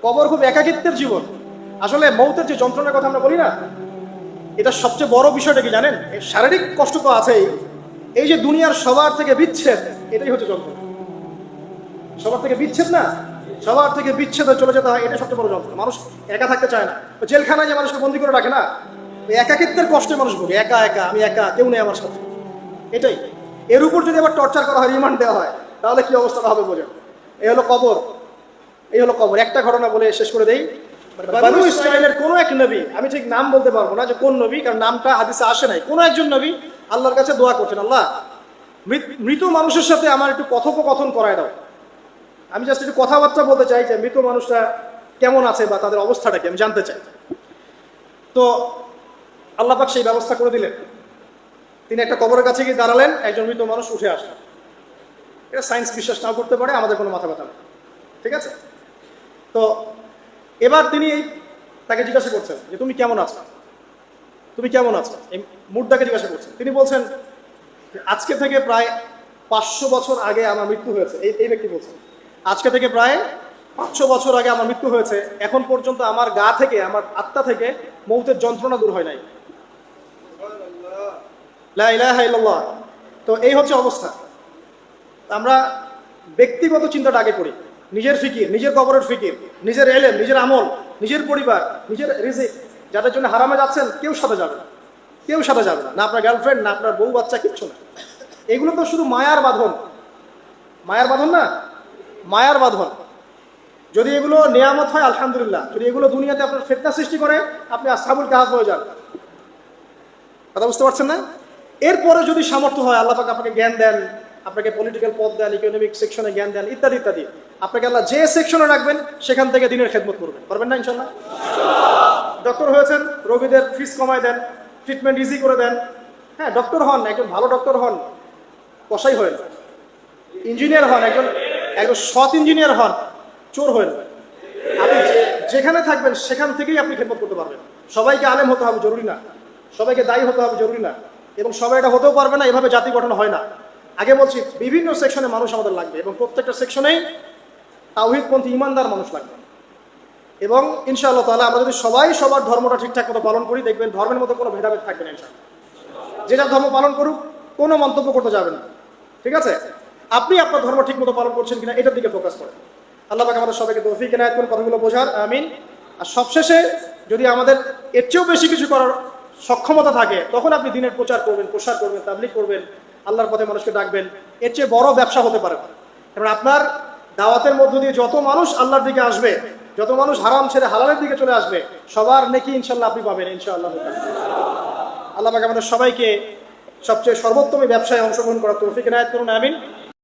কবর খুব একাকিত্বের জীবন। আসলে মৌতের যে যন্ত্রণার কথা আমরা বলি না, এটা সবচেয়ে বড় বিষয়টা কি জানেন? শারীরিক কষ্ট তো আছেই, এই যে দুনিয়ার সবার থেকে বিচ্ছেদ, এটাই হচ্ছে যন্ত্রণা। সবার থেকে বিচ্ছেদ না, সবার থেকে বিচ্ছেদ হয়ে চলে যেতে হয়, এটা সবচেয়ে বড় যন্ত্রণা। মানুষ একা থাকতে চায় না। জেলখানায় যে মানুষকে বন্দি করে রাখে না, ওই একাকিত্বের কষ্টে মানুষ ভোগে। একা একা, আমি একা, কেউ নেই আমার সাথে, এটাই। এর উপর যদি আবার টর্চার করা হয়, রিমান্ড দেওয়া হয়, তাহলে কি অবস্থাটা হবে বোঝেন। এই হলো কবর, এই হলো কবর। একটা ঘটনা বলে শেষ করে দেই। বানু ইসরাইলের কোন এক নবী, আমি ঠিক নাম বলতে পারবো না যে কোন নবী, কারণ নামটা হাদিসে আসে নাই। কোন একজন নবী আল্লাহর কাছে দোয়া করছেন, আল্লাহ মৃত মানুষের সাথে আমার একটু কথোপকথন করায় দাও। আমি জাস্ট একটু কথাবার্তা বলতে চাই যে মৃত মানুষরা কেমন আছে বা তাদের অবস্থাটা কি, আমি জানতে চাই। তো আল্লাহ পাক সেই ব্যবস্থা করে দিলেন। তিনি একটা কবরের কাছে গিয়ে দাঁড়ালেন, একজন মৃত মানুষ উঠে আসলেন। এটা সায়েন্স বিশ্বাস নাও করতে পারে, আমাদের কোনো মাথা ব্যথা নেই, ঠিক আছে? তো এবার তিনি তাকে জিজ্ঞাসা করছেন যে তুমি কেমন আছো, তুমি কেমন আছো, এই মুর্দাকে জিজ্ঞাসা করছেন। তিনি বলছেন আজকে থেকে প্রায় 500 বছর আগে আমার মৃত্যু হয়েছে। এই ব্যক্তি বলছেন আজকে থেকে প্রায় 500 বছর আগে আমার মৃত্যু হয়েছে, এখন পর্যন্ত আমার গা থেকে, আমার আত্মা থেকে মৌতের যন্ত্রণা দূর হয় নাই। লা ইলাহা ইল্লাল্লাহ। তো এই হচ্ছে অবস্থা। আমরা ব্যক্তিগত চিন্তাটা আগে করি, নিজের ফিকির, নিজের কবরের ফিকির, নিজের এলেম, নিজের আমল, নিজের পরিবার, নিজের রিজিক। যাদের জন্য হারামে যাচ্ছেন, কেউ সাথে যাবে না, কেউ সাথে যাবে না, না আপনার গার্লফ্রেন্ড, না আপনার বউ বাচ্চা, কিচ্ছু না। এগুলো তো শুধু মায়ার বাঁধন, মায়ার বাঁধন না, মায়ার বাঁধন। যদি এগুলো নেয়ামত হয় আলহামদুলিল্লাহ, যদি এগুলো দুনিয়াতে আপনার ফিতনা সৃষ্টি করে, আপনি আসহাবুল কাহাফ হয়ে যান। কথা বুঝতে পারছেন না? এরপরে যদি সামর্থ্য হয়, আল্লাহ পাক আপনাকে জ্ঞান দেন, আপনাকে পলিটিক্যাল পদ দেন, ইকোনমিক সেকশনে জ্ঞান দেন, ইত্যাদি ইত্যাদি, আপনাকে আল্লাহ যে সেকশনে রাখবেন সেখান থেকে দিনের খেদমত করবেন, পারবেন না ইনশাল্লাহ? ডক্টর হয়েছেন, রোগীদের ফিস কমায় দেন, ট্রিটমেন্ট ইজি করে দেন। হ্যাঁ, ডক্টর হন, একজন ভালো ডক্টর হন, কসাই হন। ইঞ্জিনিয়ার হন, একজন সৎ ইঞ্জিনিয়ার হন, চোর হন। আপনি যেখানে থাকবেন সেখান থেকেই আপনি খেদমত করতে পারবেন। সবাইকে আলেম হতে হবে জরুরি না, সবাইকে দায়ী হতে হবে জরুরি না, এবং সবাই এটা হতেও পারবে না। এভাবে জাতি গঠন হয় না। আগে বলছি, বিভিন্ন সেকশনে মানুষ আমাদের লাগবে, এবং প্রত্যেকটা সেকশনেই তাওহীদপন্থী ইমানদার মানুষ লাগবে। এবং ইনশাআল্লাহ তাআলা আমরা যদি সবাই সবার ধর্মটা ঠিকঠাক মতো পালন করি, দেখবেন ধর্মের মধ্যে কোনো ভেদাভেদ থাকবে না ইনশাআল্লাহ। যে যার ধর্ম পালন করুক, কোনো মন্তব্য করতে যাবেন না, ঠিক আছে? আপনি আপনার ধর্ম ঠিক মতো পালন করছেন কিনা, এটার দিকে ফোকাস করেন। আল্লাহ পাক আমাদের সবাইকে তৌফিক ইনায়াত করুন কথাগুলো বোঝার, আমিন। আর সবশেষে, যদি আমাদের এর চেয়েও বেশি কিছু করার সক্ষমতা থাকে, তখন আপনি দিনের প্রচার করবেন, প্রসার করবেন, তাবলীগ করবেন, আল্লাহর পথে মানুষকে ডাকবেন। এর চেয়ে বড় ব্যবসা হতে পারে না। কারণ আপনার দাওয়াতের মধ্য দিয়ে যত মানুষ আল্লাহর দিকে আসবে, যত মানুষ হারাম ছেড়ে হালালের দিকে চলে আসবে, সবার নেকি ইনশাআল্লাহ আপনি পাবেন ইনশাআল্লাহ। আল্লাহ পাক আমাদের সবাইকে সবচেয়ে সর্বোত্তম ব্যবসায় অংশগ্রহণ করার তৌফিক ইনায়াত করুন, আমিন।